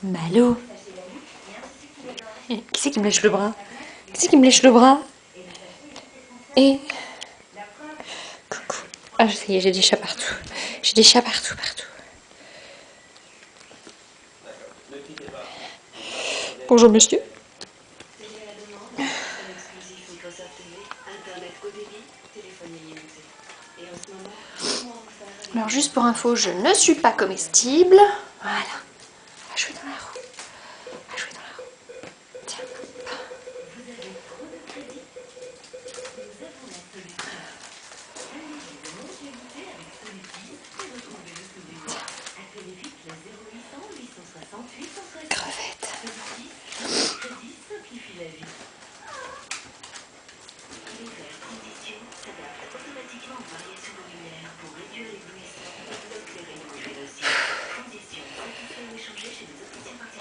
Malo. Qui c'est qui me lèche le bras? Qui c'est qui me lèche le bras? Et... Coucou. Ah, ça y est, j'ai des chats partout. J'ai des chats partout. Bonjour monsieur. Alors juste pour info, je ne suis pas comestible. Voilà. À jouer dans la roue. À jouer dans la roue. Tiens. Crevette.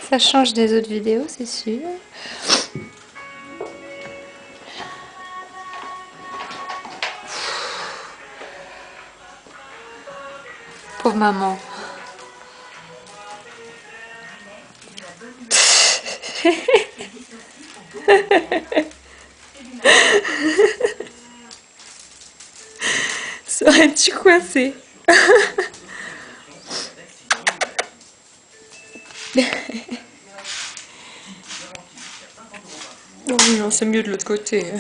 Ça change des autres vidéos, c'est sûr. Pauvre maman. Serais-tu coincé? Non, non, c'est mieux de l'autre côté.